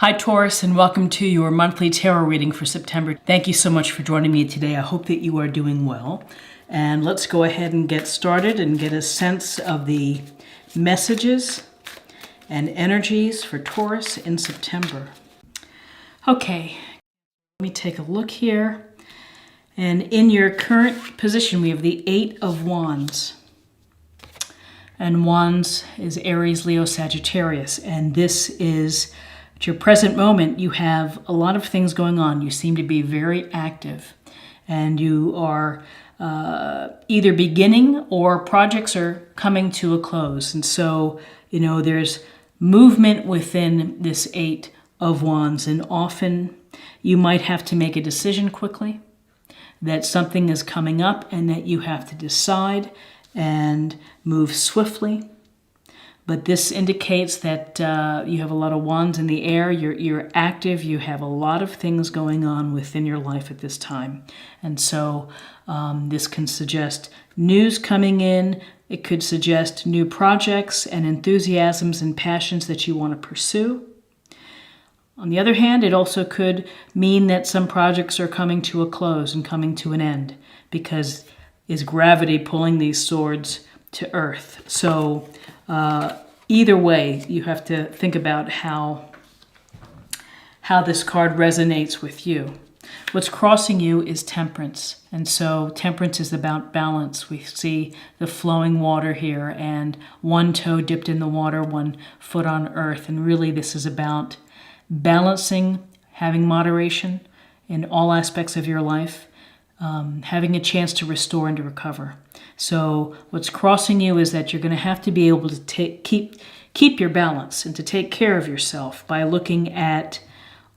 Hi Taurus, and welcome to your monthly tarot reading for September. Thank you so much for joining me today. I hope that you are doing well. And let's go ahead and get started and get a sense of the messages and energies for Taurus in September. Okay, let me take a look here. And in your current position, we have the Eight of Wands. And Wands is Aries, Leo, Sagittarius. And this is, at your present moment, you have a lot of things going on. You seem to be very active. And you are either beginning or projects are coming to a close. And so, there's movement within this Eight of Wands. And often you might have to make a decision quickly, that something is coming up and that you have to decide and move swiftly. But this indicates that you have a lot of wands in the air. You're active. You have a lot of things going on within your life at this time. And so this can suggest news coming in. It could suggest new projects and enthusiasms and passions that you want to pursue. On the other hand, it also could mean that some projects are coming to a close and coming to an end, because is gravity pulling these swords to earth. So either way, you have to think about how this card resonates with you. What's crossing you is Temperance. And so Temperance is about balance. We see the flowing water here and one toe dipped in the water, one foot on earth. And really this is about balancing, having moderation in all aspects of your life, having a chance to restore and to recover. So what's crossing you is that you're going to have to be able to keep your balance and to take care of yourself by looking at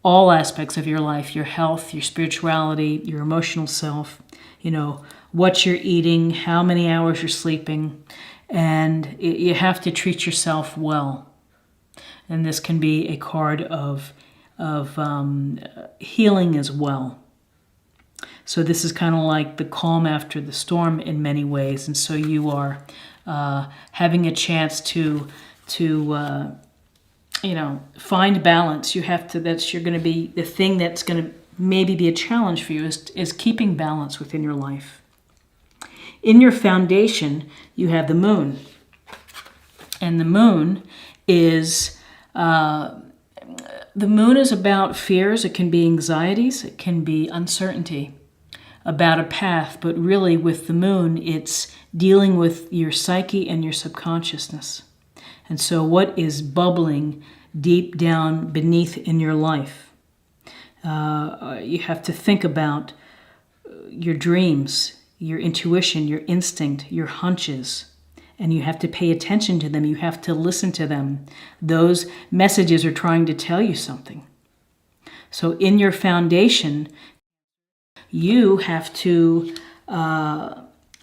all aspects of your life, your health, your spirituality, your emotional self, what you're eating, how many hours you're sleeping, and you have to treat yourself well. And this can be a card of healing as well. So this is kind of like the calm after the storm in many ways. And so you are having a chance to find balance. You're going to be the thing that's going to maybe be a challenge for you is keeping balance within your life. In your foundation, you have the moon. And the moon is about fears. It can be anxieties. It can be uncertainty about a path, but really with the moon, it's dealing with your psyche and your subconsciousness. And so what is bubbling deep down beneath in your life? You have to think about your dreams, your intuition, your instinct, your hunches, and you have to pay attention to them. You have to listen to them. Those messages are trying to tell you something. So in your foundation, you have to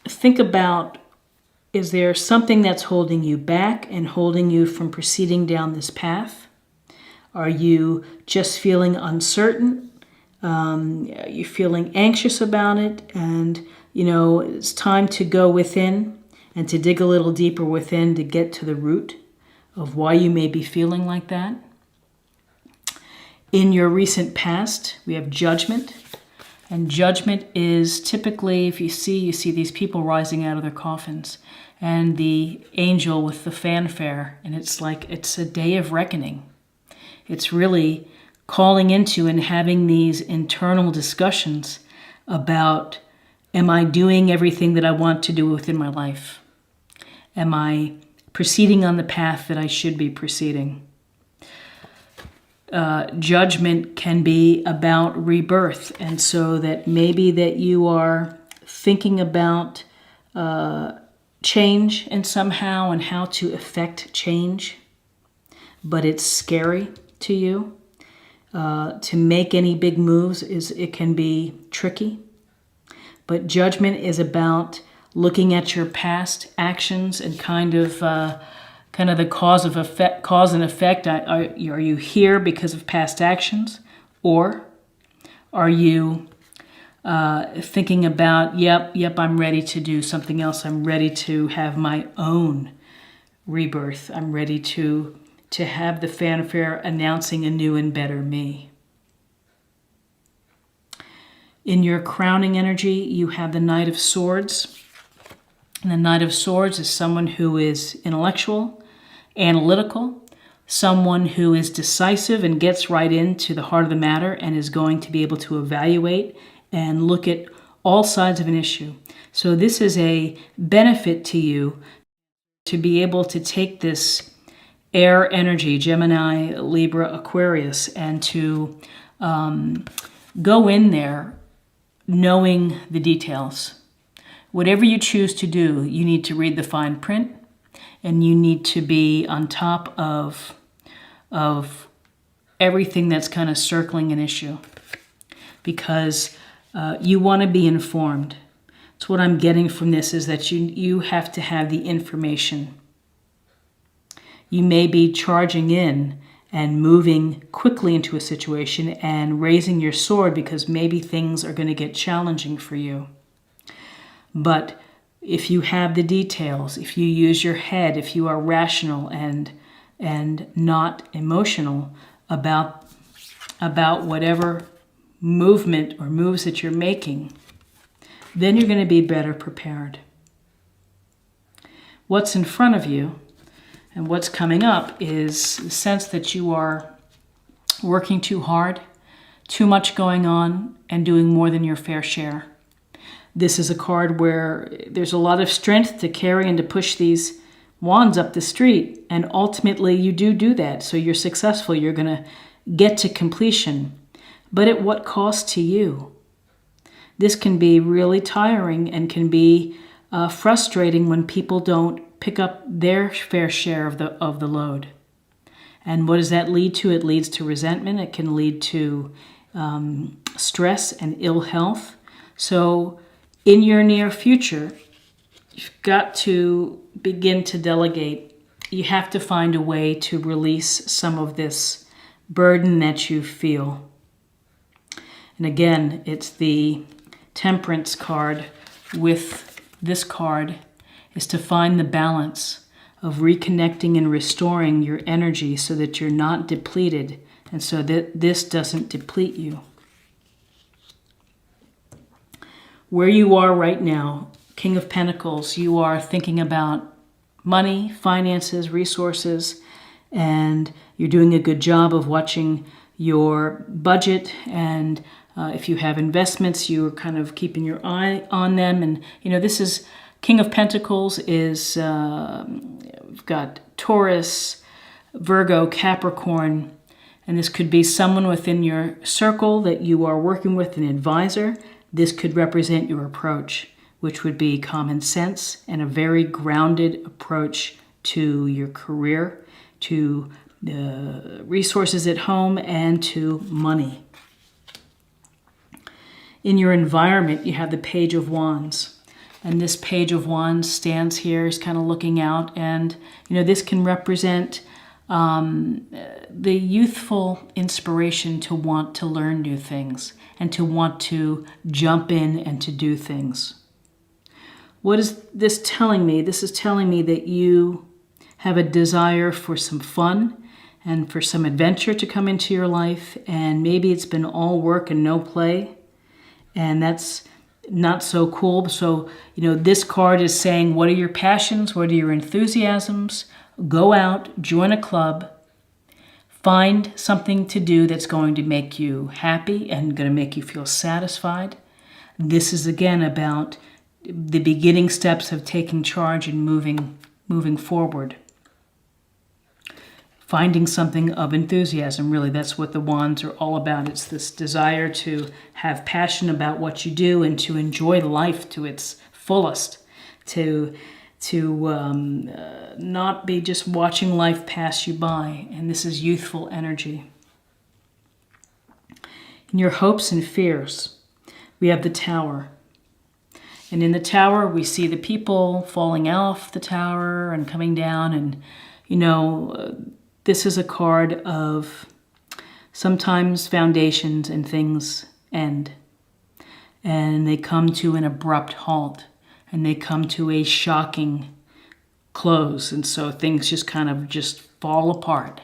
think about, is there something that's holding you back and holding you from proceeding down this path? Are you just feeling uncertain? You're feeling anxious about it, and it's time to go within and to dig a little deeper within to get to the root of why you may be feeling like that. In your recent past, we have Judgment. And Judgment is typically, if you see these people rising out of their coffins and the angel with the fanfare, and it's like it's a day of reckoning. It's really calling into and having these internal discussions about, am I doing everything that I want to do within my life? Am I proceeding on the path that I should be proceeding? Judgment can be about rebirth, and so that maybe that you are thinking about change and somehow and how to effect change, but it's scary to you. To make any big moves it can be tricky. But Judgment is about looking at your past actions and kind of the cause and effect. Are you here because of past actions, or are you thinking about, yep, I'm ready to do something else. I'm ready to have my own rebirth. I'm ready to to have the fanfare announcing a new and better me. In your crowning energy, you have the Knight of Swords. And the Knight of Swords is someone who is intellectual, analytical, someone who is decisive and gets right into the heart of the matter and is going to be able to evaluate and look at all sides of an issue. So this is a benefit to you to be able to take this air energy, Gemini, Libra, Aquarius, and to go in there knowing the details. Whatever you choose to do, you need to read the fine print, and you need to be on top of everything that's kind of circling an issue, because you want to be informed. So what I'm getting from this is that you have to have the information. You may be charging in and moving quickly into a situation and raising your sword because maybe things are going to get challenging for you. But if you have the details, if you use your head, if you are rational and not emotional about whatever movement or moves that you're making, then you're going to be better prepared. What's in front of you and what's coming up is the sense that you are working too hard, too much going on, and doing more than your fair share. This is a card where there's a lot of strength to carry and to push these wands up the street, and ultimately you do that. So you're successful, you're going to get to completion. But at what cost to you? This can be really tiring and can be frustrating when people don't pick up their fair share of the load. And what does that lead to? It leads to resentment. It can lead to stress and ill health. So in your near future, you've got to begin to delegate. You have to find a way to release some of this burden that you feel. And again, it's the Temperance card with this card is to find the balance of reconnecting and restoring your energy so that you're not depleted and so that this doesn't deplete you. Where you are right now, King of Pentacles, you are thinking about money, finances, resources, and you're doing a good job of watching your budget, and if you have investments, you're kind of keeping your eye on them. And this is King of Pentacles is we've got Taurus, Virgo, Capricorn, and this could be someone within your circle that you are working with, an advisor. This could represent your approach, which would be common sense and a very grounded approach to your career, to the resources at home, and to money. In your environment, you have the Page of Wands. And this Page of Wands stands here, is kind of looking out. And, this can represent the youthful inspiration to want to learn new things and to want to jump in and to do things. What is this telling me? This is telling me that you have a desire for some fun and for some adventure to come into your life. And maybe it's been all work and no play. And that's not so cool. So, this card is saying, what are your passions? What are your enthusiasms? Go out, join a club, find something to do that's going to make you happy and going to make you feel satisfied. This is, again, about the beginning steps of taking charge and moving forward. Finding something of enthusiasm, really, that's what the wands are all about. It's this desire to have passion about what you do and to enjoy life to its fullest, to not be just watching life pass you by. And this is youthful energy. In your hopes and fears, we have the Tower. And in the Tower, we see the people falling off the tower and coming down, and this is a card of sometimes foundations and things end. And they come to an abrupt halt. And they come to a shocking close. And so things just kind of fall apart.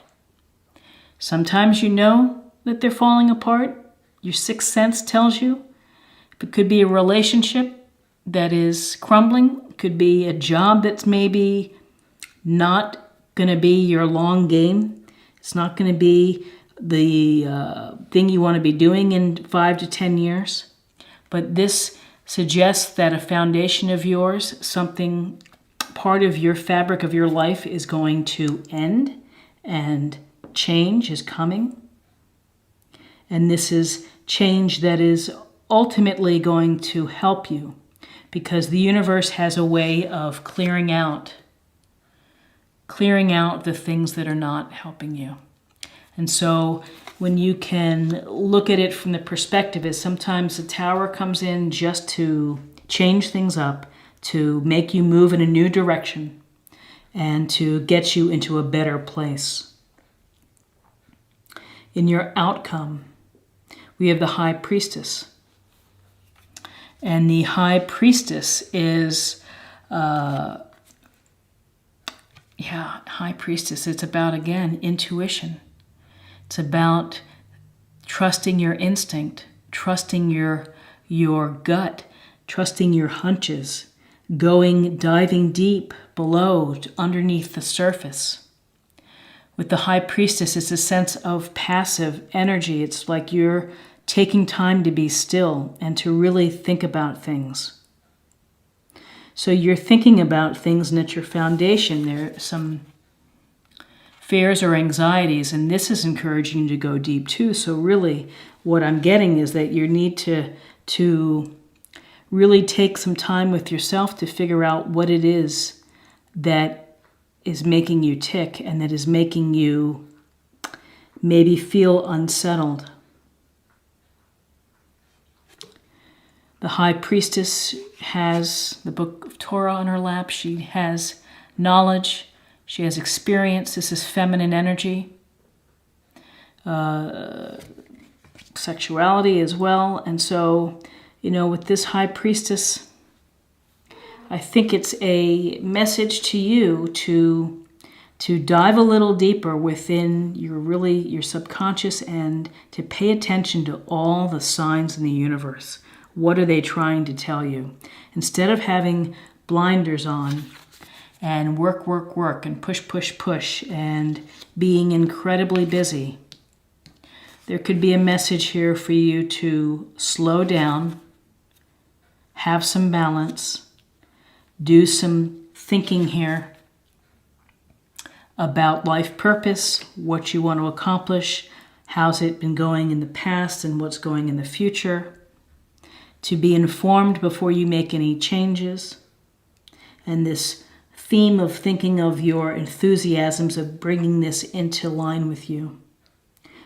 Sometimes you know that they're falling apart. Your sixth sense tells you. It could be a relationship that is crumbling. It could be a job that's maybe not going to be your long game. It's not going to be the thing you want to be doing in 5 to 10 years. But this suggests that a foundation of yours, something, part of your fabric of your life is going to end and change is coming. And this is change that is ultimately going to help you because the universe has a way of clearing out the things that are not helping you. And so when you can look at it from the perspective is sometimes the tower comes in just to change things up, to make you move in a new direction, and to get you into a better place. In your outcome, we have the High Priestess. And the High Priestess is, High Priestess, it's about, again, intuition. It's about trusting your instinct, trusting your gut, trusting your hunches, diving deep below, underneath the surface. With the High Priestess, it's a sense of passive energy. It's like you're taking time to be still and to really think about things. So you're thinking about things, and at your foundation, there are some fears or anxieties, and this is encouraging you to go deep too. So really, what I'm getting is that you need to really take some time with yourself to figure out what it is that is making you tick and that is making you maybe feel unsettled. The High Priestess has the Book of Torah on her lap. She has knowledge. She has experience. This is feminine energy. Sexuality as well. And so, with this High Priestess, I think it's a message to you to dive a little deeper within your subconscious and to pay attention to all the signs in the universe. What are they trying to tell you? Instead of having blinders on and work, and push, and being incredibly busy, there could be a message here for you to slow down, have some balance, do some thinking here about life purpose, what you want to accomplish, how's it been going in the past and what's going in the future, to be informed before you make any changes, and this theme of thinking of your enthusiasms of bringing this into line with you.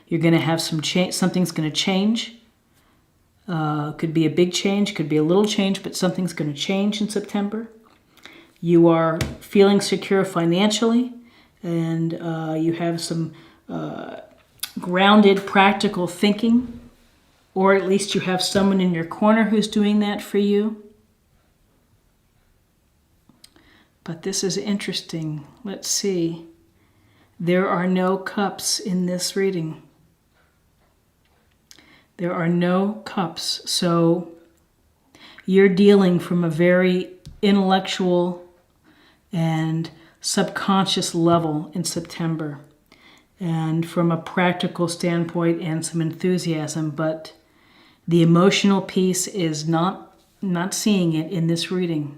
You're going to have some change. Something's going to change. Could be a big change, could be a little change, but something's going to change in September. You are feeling secure financially, and you have some grounded, practical thinking, or at least you have someone in your corner who's doing that for you. But this is interesting. Let's see. There are no cups in this reading. There are no cups. So you're dealing from a very intellectual and subconscious level in September. And from a practical standpoint and some enthusiasm. But the emotional piece is not seeing it in this reading.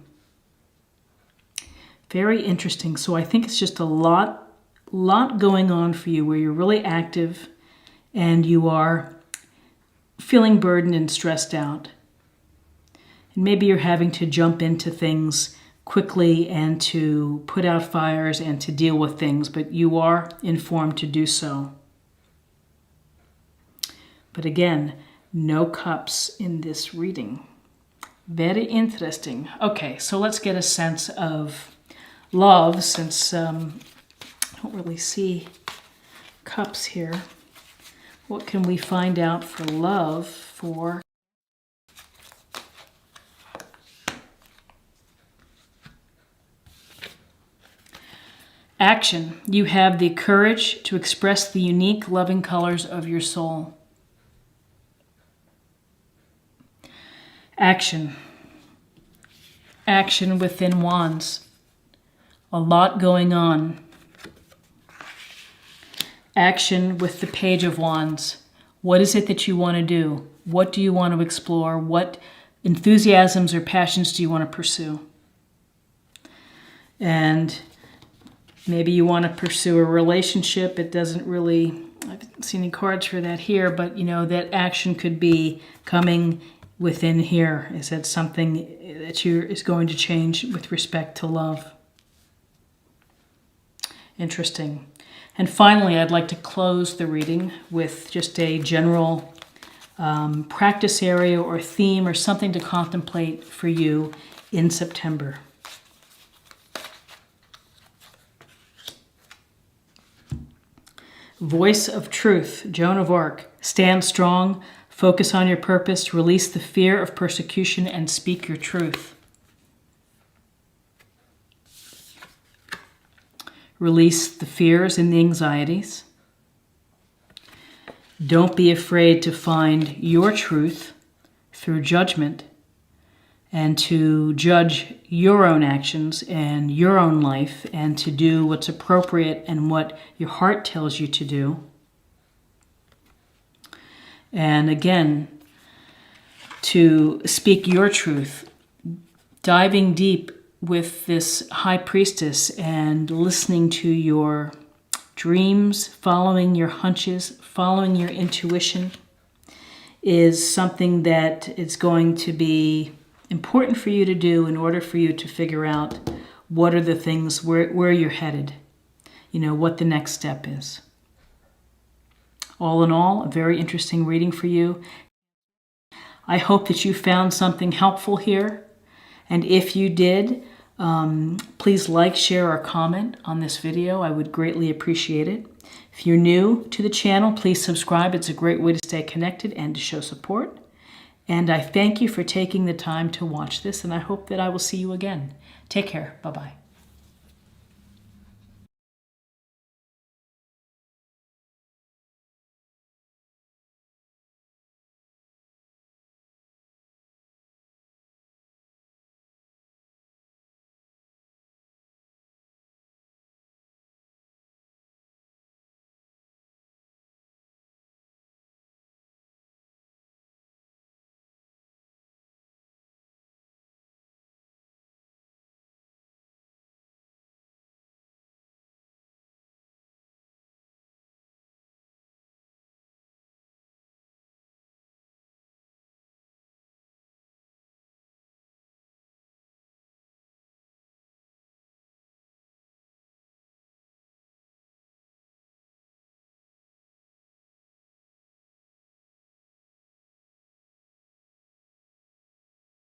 Very interesting. So I think it's just a lot going on for you where you're really active and you are feeling burdened and stressed out. And maybe you're having to jump into things quickly and to put out fires and to deal with things, but you are informed to do so. But again, no cups in this reading. Very interesting. Okay, so let's get a sense of love, since I don't really see cups here. What can we find out for love for Action. You have the courage to express the unique, loving colors of your soul. Action. Action within Wands. A lot going on. Action with the Page of Wands. What is it that you want to do? What do you want to explore? What enthusiasms or passions do you want to pursue? And maybe you want to pursue a relationship. It doesn't really, I haven't seen any cards for that here, but you know, that action could be coming within here. Is that something that is going to change with respect to love? Interesting. And finally, I'd like to close the reading with just a general practice area or theme or something to contemplate for you in September. Voice of Truth, Joan of Arc. Stand strong, focus on your purpose, release the fear of persecution, and speak your truth. Release the fears and the anxieties. Don't be afraid to find your truth through judgment and to judge your own actions and your own life and to do what's appropriate and what your heart tells you to do. And again, to speak your truth, diving deep with this High Priestess and listening to your dreams, following your hunches, following your intuition is something that is going to be important for you to do in order for you to figure out what are the things, where you're headed, you know, what the next step is. All in all, a very interesting reading for you. I hope that you found something helpful here. And if you did, please like, share, or comment on this video. I would greatly appreciate it. If you're new to the channel, please subscribe. It's a great way to stay connected and to show support. And I thank you for taking the time to watch this, and I hope that I will see you again. Take care. Bye-bye.